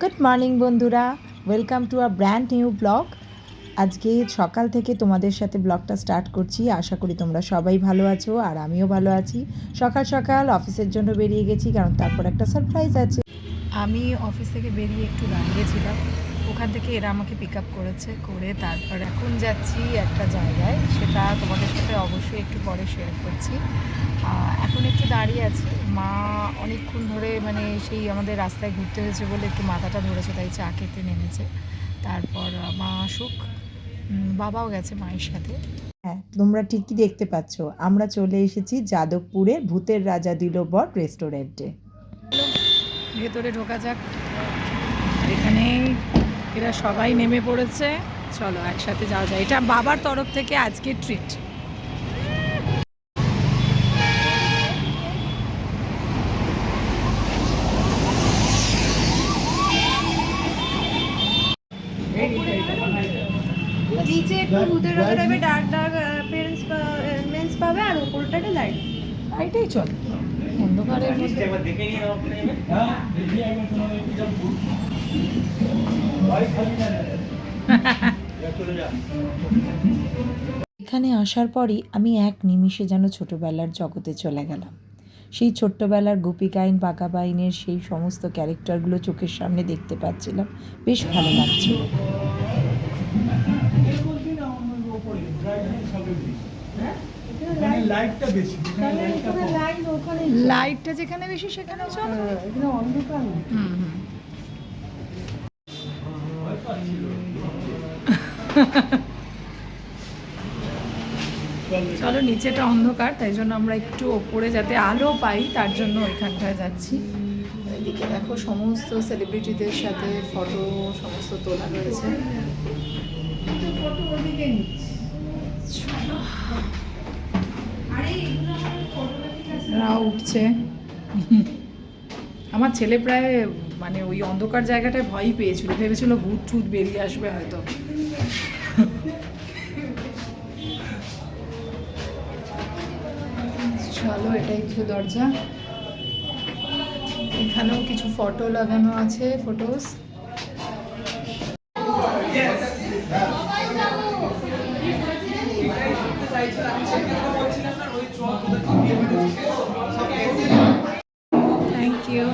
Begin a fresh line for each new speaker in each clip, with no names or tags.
Good morning বন্ধুরা, welcome to a brand new blog. আজকে সকাল থেকে তোমাদের সাথে ব্লগটা স্টার্ট করছি। আশা করি তোমরা সবাই ভালো আছো আর আমিও ভালো আছি। সকাল সকাল অফিসের জন্য বেরিয়ে গেছি, কারণ তারপর একটা সারপ্রাইজ আছে। আমি অফিস থেকে বেরিয়ে একটু দাঁড়িয়েছিলাম, ওখান থেকে এরা আমাকে পিক আপ করেছে, করে তারপর এখন যাচ্ছি একটা জায়গায়, সেটা তোমাদের সাথে অবশ্যই একটু পরে শেয়ার করছি। এখন একটু দাঁড়িয়ে আছি, মা অনেকক্ষণ ধরে মানে সেই আমাদের রাস্তায় ঘুরতে হয়েছে বলে একটু মাথাটা ধরেছে, তাই চা খেতে নেমেছে। তারপর মা আসুক, বাবাও গেছে মায়ের সাথে। হ্যাঁ, তোমরা ঠিকই দেখতে পাচ্ছ, আমরা চলে এসেছি যাদবপুরের ভূতের রাজা দিল বর রেস্টুরেন্টে। ভেতরে ঢোকা যাক। এখানে এরা সবাই নেমে পড়েছে, চলো একসাথে যাওয়া যায়। এটা বাবার তরফ থেকে আজকে ট্রিট।
নিচে একটু ভূতের রাজা টাইপের ডার্ক ডার্ক মেন্স পাবে, আর উপরটাতে লাইট
লাইটেই চলে, অন্ধকারের মধ্যে। এখানে আসার পরই আমি এক নিমিষে যেন ছোটবেলার জগতে চলে গেলাম। সেই ছোট্টবেলার গোপিকাইন বাঘাবাইনের সেই সমস্ত ক্যারেক্টারগুলো চোখের সামনে দেখতে পাচ্ছিলাম, বেশ ভালো লাগছিল। লাইটটা যেখানে বেশি সেখানে চলো, নিচেটা অন্ধকার, তাই জন্য আমরা একটু ওপরে যাতে আলো পাই তার জন্য ওইখানটায় যাচ্ছি। এদিকে দেখো সমস্ত সেলিব্রিটিদের সাথে ফটো সমস্ত তোলা রয়েছে। উঠছে। আমার ছেলে প্রায় মানে ওই অন্ধকার জায়গাটায় ভয়ই পেয়েছিল, ভেবেছিল ভূত টুত বেরিয়ে আসবে হয়তো। চলো, এটাই তো দরজা। এখানেও কিছু ফটো লাগানো আছে, ফটোস। Thank you.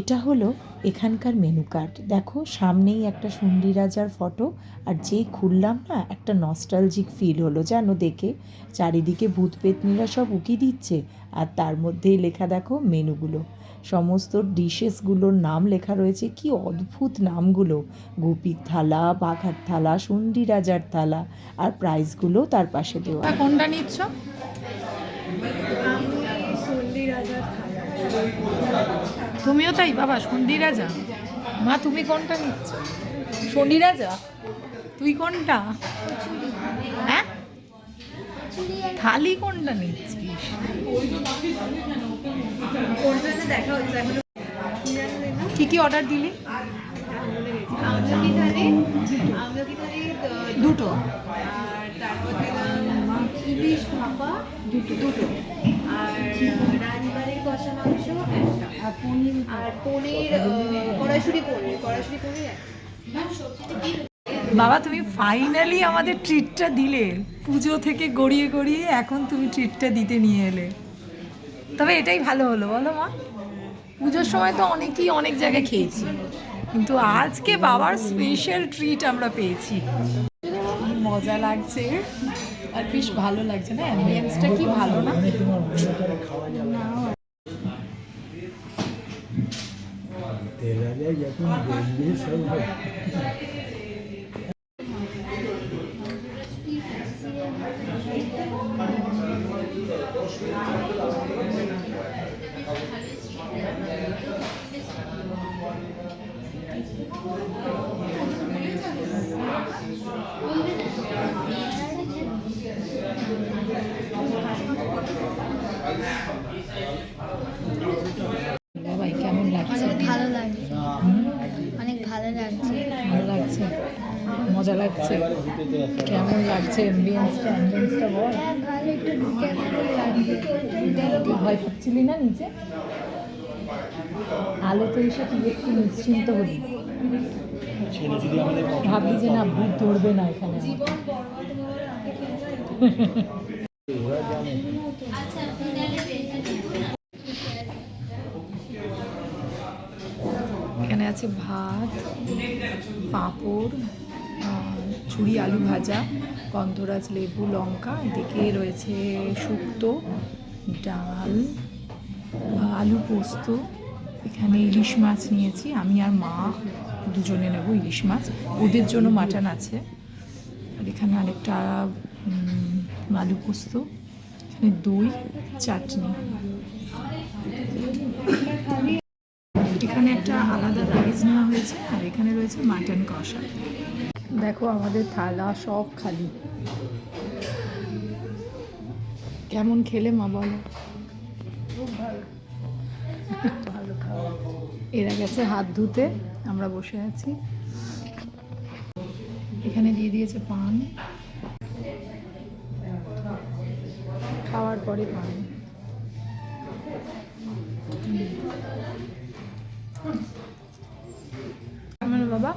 এটা হলো এখানকার মেনু কার্ড। দেখো, সামনেই একটা শুন্ডি রাজার ফটো, আর যেই খুললাম না, একটা নস্টালজিক ফিল হলো যেন দেখে। চারিদিকে ভূত পেতনিরা সব উকি দিচ্ছে, আর তার মধ্যেই লেখা দেখো মেনুগুলো, সমস্ত ডিশেসগুলোর নাম লেখা রয়েছে। কি অদ্ভুত নামগুলো! গোপীর থালা, বাঘার থালা, শুন্ডি রাজার থালা, আর প্রাইসগুলো তার পাশে দেওয়া। কোনটা নিচ্ছ?
শুন্ডি রাজার থালা।
তুমিও তাই বাবা, শুন্ডি রাজা? মা তুমি কোনটা নিচ্ছ? শুন্ডি রাজা? তুই কোনটা? হ্যাঁ, থালি কোনটা নিচ্ছিস?
দেখা হচ্ছে এখন।
কি কি অর্ডার দিলি?
আমলকি থালি দুটো, আর তারপর দিলাম ইলিশ ভাপা দুটো, আর রাজবাড়ির কষা মাংস একটা, আর পনির কড়াইশুঁড়ি পনির
বাবা, তুমি ফাইনালি আমাদের ট্রিটটা দিলে। পুজো থেকে গড়িয়ে গড়িয়ে এখন তুমি ট্রিটটা দিতে নিয়ে এলে। তবে এটাই ভালো হলো, বলো মা? পুজোর সময় তো অনেকেই অনেক জায়গায় খেয়েছি, কিন্তু আজকে বাবার স্পেশাল ট্রিট আমরা পেয়েছি। মজা লাগছে আর বেশ ভালো লাগছে না? অ্যাম্বিয়েন্সটা কি ভালো না? বাবাই কেমন লাগছে?
ভালো লাগছে, অনেক ভালো লাগছে।
ভালো লাগছে। মজা লাগছে? কেমন লাগছে অ্যাম্বিয়েন্সটা বল। তুই ভয় পাচ্ছিলি না নিচে? আলোতে এসে তুই একটু নিশ্চিন্ত হলি, ভাবলি যে না ভূত ধরবে না এখানে এখানে আছে ভাত, পাঁপড়, ছুরি আলু ভাজা, গন্ধরাজ লেবু লঙ্কা, এদিকে রয়েছে শুক্তো, ডাল, আলু পোস্ত, এখানে ইলিশ মাছ নিয়েছি, আমি আর মা দুজনে নেব ইলিশ মাছ, ওদের জন্য মাটন আছে, আর এখানে আরেকটা আলু পোস্ত, এখানে দই, চাটনি, এখানে একটা আলাদা রাইস নেওয়া হয়েছে, আর এখানে রয়েছে মাটন কষা। দেখো আমাদের থালা সব খালি। কেমন খেলে মা বলো?
খুব ভালো, ভালো খাওয়া।
এরা গেছে হাত ধুতে, আমরা বসে আছি। এখানে দিয়ে দিয়েছে পান, খাওয়ার পরে পান। আমার বাবা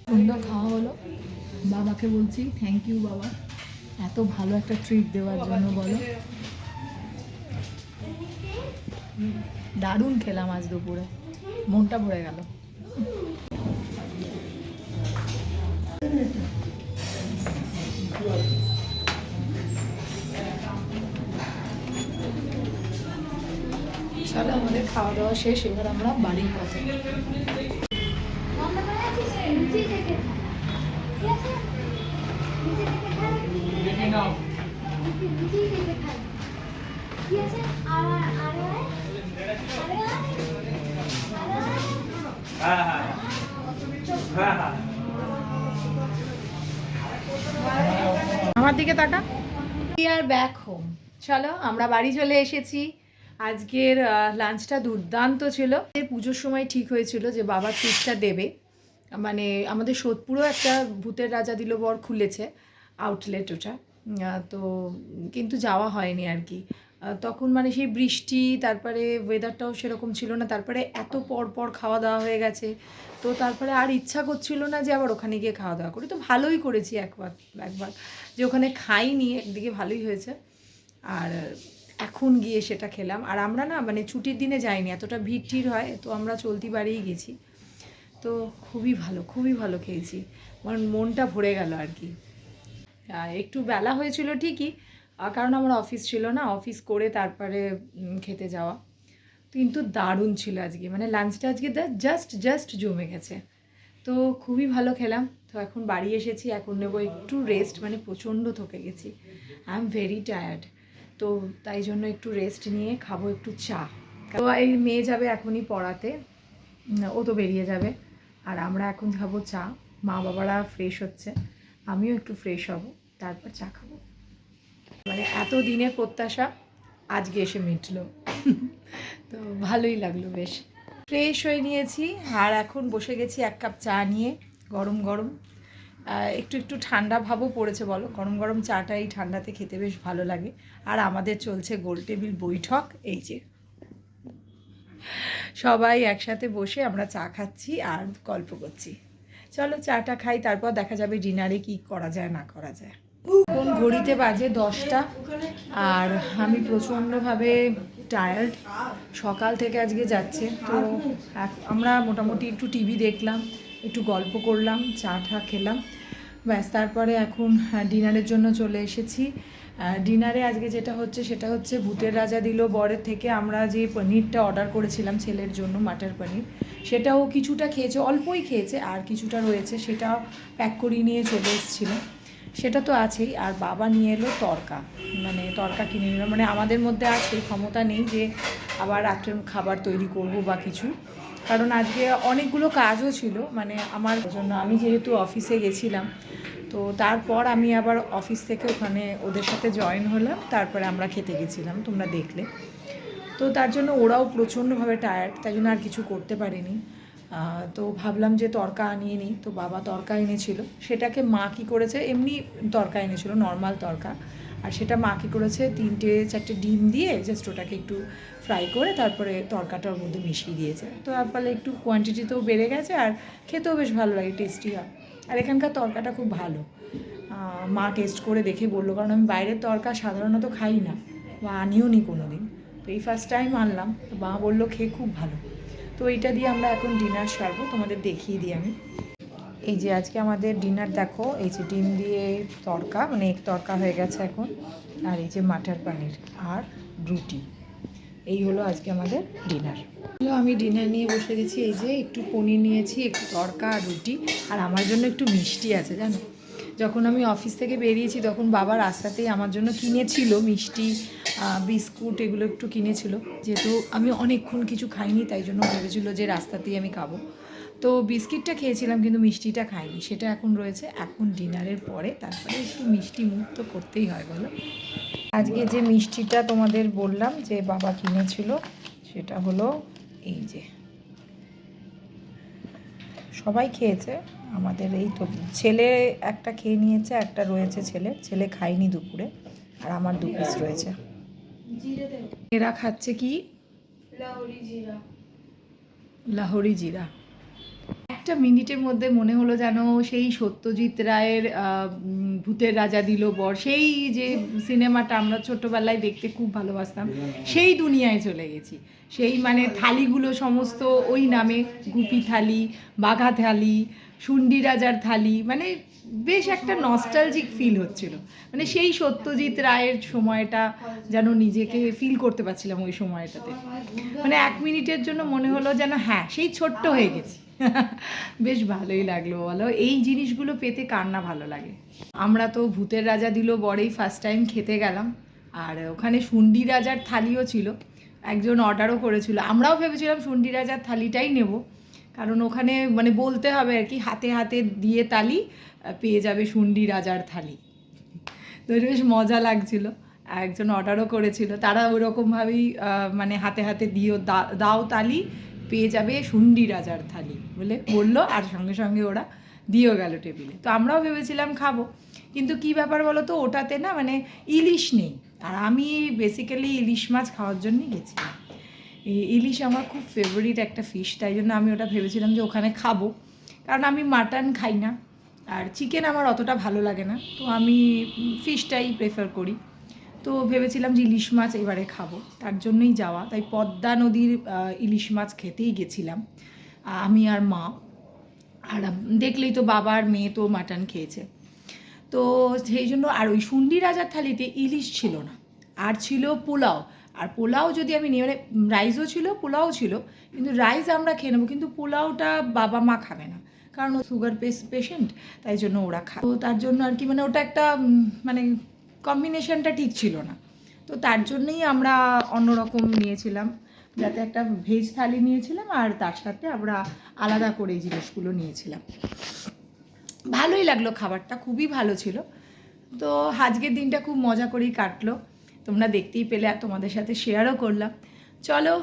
সুন্দর খাওয়া হলো। বাবাকে বলছি থ্যাংক ইউ বাবা, এত ভালো একটা ট্রিট দেওয়ার জন্য। বলো, দারুণ খেলাম আজ দুপুরে, মনটা ভরে গেল। চলো আমাদের খাওয়া দাওয়া শেষ, এবার আমরা বাড়ির পথে। আমার দিকে তাকা। আর ব্যাক হোম। চলো আমরা বাড়ি চলে এসেছি। আজকের লাঞ্চটা দুর্দান্ত ছিল। পুজোর সময় ঠিক হয়েছিল যে বাবা ট্রিটটা দেবে, মানে আমাদের সোদপুরেও একটা ভূতের রাজা দিল বর খুলেছে আউটলেট, ওটা তো কিন্তু যাওয়া হয়নি আর কি। তখন মানে সেই বৃষ্টি, তারপরে ওয়েদারটাও সেরকম ছিল না, তারপরে এত পর পর খাওয়া দাওয়া হয়ে গেছে, তো তারপরে আর ইচ্ছা করছিল না যে আবার ওখানে গিয়ে খাওয়া দাওয়া করি। তো ভালোই করেছি একবার যে ওখানে খাইনি, একদিকে ভালোই হয়েছে। আর এখন গিয়ে সেটা খেলাম। আর আমরা না মানে ছুটির দিনে যাইনি, এতটা ভিড় টিড় হয়, তো আমরা চলতি বাড়িই গেছি। তো খুবই ভালো খেয়েছি, আমার মনটা ভরে গেল আর কি। একটু বেলা হয়েছিল ঠিকই, কারণ আমার অফিস ছিল না, অফিস করে তারপরে খেতে যাওয়া, কিন্তু দারুণ ছিল আজকে, মানে লাঞ্চটা আজকে জাস্ট জমে গেছে। তো খুবই ভালো খেলাম। তো এখন বাড়ি এসেছি, এখন নেবো একটু রেস্ট, মানে প্রচণ্ড থকে গেছি, আই এম ভেরি টায়ার্ড। তো তাই জন্য একটু রেস্ট নিয়ে খাবো একটু চা। তো এই মেয়ে যাবে এখনই পড়াতে, ও তো বেরিয়ে যাবে, আর আমরা এখন খাবো চা। মা বাবারা ফ্রেশ হচ্ছে, আমিও একটু ফ্রেশ হব, তারপর চা খাবো। মানে এত দিনের প্রত্যাশা আজকে এসে মিটলো। তো ভালোই লাগলো, বেশ ফ্রেশ হয়ে নিয়েছি, আর এখন বসে গেছি এক কাপ চা নিয়ে, গরম গরম। একটু ঠান্ডা ভাবও পড়েছে, বলো, গরম গরম চাটা এই ঠান্ডাতে খেতে বেশ ভালো লাগে। আর আমাদের চলছে গোল টেবিল বৈঠক, এই যে সবাই একসাথে বসে আমরা চা খাচ্ছি আর গল্প করছি। চলো চাটা খাই, তারপর দেখা যাবে ডিনারে কি করা যায় না করা যায়। এখন ঘড়িতে বাজে 10টা, আর আমি প্রচণ্ডভাবে টায়ার্ড, সকাল থেকে আজকে যাচ্ছে। তো আমরা মোটামুটি একটু টিভি দেখলাম, একটু গল্প করলাম, চা টা খেলাম, ব্যাস। তারপরে এখন ডিনারের জন্য চলে এসেছি। ডিনারে আজকে যেটা হচ্ছে সেটা হচ্ছে ভূতের রাজা দিল বরের থেকে আমরা যে পনিরটা অর্ডার করেছিলাম ছেলের জন্য, মাটার পনির, সেটাও কিছুটা খেয়েছে, অল্পই খেয়েছে, আর কিছুটা রয়েছে, সেটা প্যাক করিয়ে নিয়ে চলে এসেছিলো, সেটা তো আছেই। আর বাবা নিয়ে এলো তরকা, মানে তরকা কিনে নিল, মানে আমাদের মধ্যে আর সেই ক্ষমতা নেই যে আবার রাত্রের খাবার তৈরি করব বা কিছু, কারণ আজকে অনেকগুলো কাজও ছিল, মানে আমার জন্য, আমি যেহেতু অফিসে গেছিলাম, তো তারপর আমি আবার অফিস থেকে ওখানে ওদের সাথে জয়েন হলাম, তারপরে আমরা খেতে গেছিলাম, তোমরা দেখলে। তো তার জন্য ওরাও প্রচণ্ডভাবে টায়ার্ড, তাই জন্য আর কিছু করতে পারিনি। তো ভাবলাম যে তড়কা আনিয়ে নিই, তো বাবা তড়কা এনেছিল। সেটাকে মা কী করেছে, এমনি তড়কা এনেছিল, নর্মাল তড়কা, আর সেটা মা কী করেছে 3-4টে ডিম দিয়ে জাস্ট ওটাকে একটু ফ্রাই করে তারপরে তড়কাটার মধ্যে মিশিয়ে দিয়েছে। তো তার ফলে একটু কোয়ান্টিটিতেও বেড়ে গেছে আর খেতেও বেশ ভালো লাগে, টেস্টি হয়। আর এখানকার তড়কাটা খুব ভালো, মা টেস্ট করে দেখে বললো, কারণ আমি বাইরের তড়কা সাধারণত খাই না বা আনিও নি কোনো দিন। তো এই ফার্স্ট টাইম আনলাম, তো মা বললো খেয়ে খুব ভালো। তো এইটা দিয়ে আমরা এখন ডিনার সারবো, তোমাদের দেখিয়ে দিই আমি। এই যে আজকে আমাদের ডিনার দেখো, এই যে ডিম দিয়ে তড়কা, মানে এক তড়কা হয়ে গেছে এখন, আর এই যে মাটার পানির আর রুটি, এই হলো আজকে আমাদের ডিনার। আমি ডিনার নিয়ে বসে গেছি। এই যে একটু পনির নিয়েছি, একটু তড়কা আর রুটি, আর আমার জন্য একটু মিষ্টি আছে জানো। যখন আমি অফিস থেকে বেরিয়েছি তখন বাবা রাস্তাতেই আমার জন্য কিনেছিল মিষ্টি, বিস্কুট, এগুলো একটু কিনেছিল। যেহেতু আমি অনেকক্ষণ কিছু খাইনি, তাই জন্য ভেবেছিল যে রাস্তাতেই আমি খাবো। তো বিস্কিটটা খেয়েছিলাম কিন্তু মিষ্টিটা খাইনি, সেটা এখন রয়েছে। এখন ডিনারের পরে তারপরে একটু মিষ্টি মুখ তো করতেই হয় বলো। আজকে যে মিষ্টিটা তোমাদের বললাম যে বাবা কিনেছিল, সেটা হলো এই যে, সবাই খেয়েছে আমাদের, এই তো ছেলে একটা খেয়ে নিয়েছে, একটা রয়েছে ছেলে খায়নি দুপুরে, আর আমার 2 পিস রয়েছে। এরা খাচ্ছে কি, লাহোরি জিরা। একটা মিনিটের মধ্যে মনে হলো যেন সেই সত্যজিৎ রায়ের ভূতের রাজা দিল বর, সেই যে সিনেমাটা আমরা ছোটোবেলায় দেখতে খুব ভালোবাসতাম, সেই দুনিয়ায় চলে গেছি। সেই মানে থালিগুলো সমস্ত ওই নামে, গুপি থালি, বাঘা থালি, শুন্ডি রাজার থালি, মানে বেশ একটা নস্টালজিক ফিল হচ্ছিল। মানে সেই সত্যজিৎ রায়ের সময়টা যেন নিজেকে ফিল করতে পারছিলাম ওই সময়টাতে। মানে 1 মিনিটের জন্য মনে হলো যেন হ্যাঁ সেই ছোট্ট হয়ে গেছি। বেশ ভালোই লাগলো বলো, এই জিনিসগুলো পেতে কার না ভালো লাগে। আমরা তো ভূতের রাজা দিল বরেই ফার্স্ট টাইম খেতে গেলাম, আর ওখানে শুন্ডি রাজার থালিও ছিল, একজন অর্ডারও করেছিল। আমরাও ভেবেছিলাম শুন্ডি রাজার থালিটাই নেব, কারণ ওখানে মানে বলতে হবে আর কি, হাতে হাতে দিয়ে তালি পেয়ে যাবে শুন্ডি রাজার থালি। তো এটা বেশ মজা লাগছিল। একজন অর্ডারও করেছিল, তারা ওরকমভাবেই মানে হাতে হাতে দিও দাও তালি পেয়ে যাবে শুন্ডি রাজার থালি বলে বললো, আর সঙ্গে সঙ্গে ওরা দিয়েও গেল টেবিলে। তো আমরাও ভেবেছিলাম খাবো, কিন্তু কি ব্যাপার বলো তো, ওটাতে না মানে ইলিশ নেই, আর আমি বেসিক্যালি ইলিশ মাছ খাওয়ার জন্যই গেছিলাম। ইলিশ আমার খুব ফেভারিট একটা ফিশ, তাই জন্য আমি ওটা ভেবেছিলাম যে ওখানে খাবো, কারণ আমি মাটন খাই না, আর চিকেন আমার অতটা ভালো লাগে না, তো আমি ফিশটাই প্রেফার করি। তো ভেবেছিলাম যে ইলিশ মাছ এবারে খাবো, তার জন্যই যাওয়া। তাই পদ্মা নদীর ইলিশ মাছ খেতেই গেছিলাম আমি আর মা, আর দেখলেই তো বাবা আর মেয়ে তো মাটন খেয়েছে, তো সেই জন্য। আর ওই শুন্ডি রাজার থালিতে ইলিশ ছিল না, আর ছিল পোলাও। আর পোলাও যদি আমি নিয়ে, মানে রাইসও ছিল পোলাও ছিল, কিন্তু রাইস আমরা খেয়ে নেবো, কিন্তু পোলাওটা বাবা মা খাবে না, কারণ ও সুগার পেশেন্ট, তাই জন্য ওরা খায়। তো তার জন্য আর কি, মানে ওটা একটা মানে কম্বিনেশনটা ঠিক ছিল না, তো তার জন্যই আমরা অন্যরকম নিয়েছিলাম, যাতে একটা ভেজ থালি নিয়েছিলাম আর তার সাথে আমরা আলাদা করে এই জিনিসগুলো নিয়েছিলাম। ভালোই লাগলো, খাবারটা খুবই ভালো ছিল। তো আজকের দিনটা খুব মজা করেই কাটলো, তোমরা দেখতেই পেলে, আর তোমাদের সাথে শেয়ারও করলাম। চলো,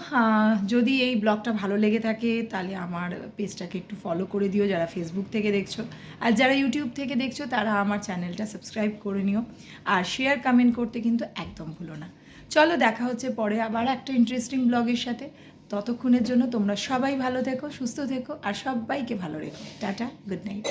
যদি এই ব্লগটা ভালো লেগে থাকে তাহলে আমার পেজটাকে একটু ফলো করে দিও, যারা ফেসবুক থেকে দেখছো, আর যারা ইউটিউব থেকে দেখছো তারা আমার চ্যানেলটা সাবস্ক্রাইব করে নিও, আর শেয়ার কমেন্ট করতে কিন্তু একদম ভুলো না। চলো, দেখা হচ্ছে পরে আবার একটা ইন্টারেস্টিং ব্লগের সাথে। ততক্ষণের জন্য তোমরা সবাই ভালো থেকো, সুস্থ থেকো, আর সবাইকে ভালো রেখো। Tata, good night.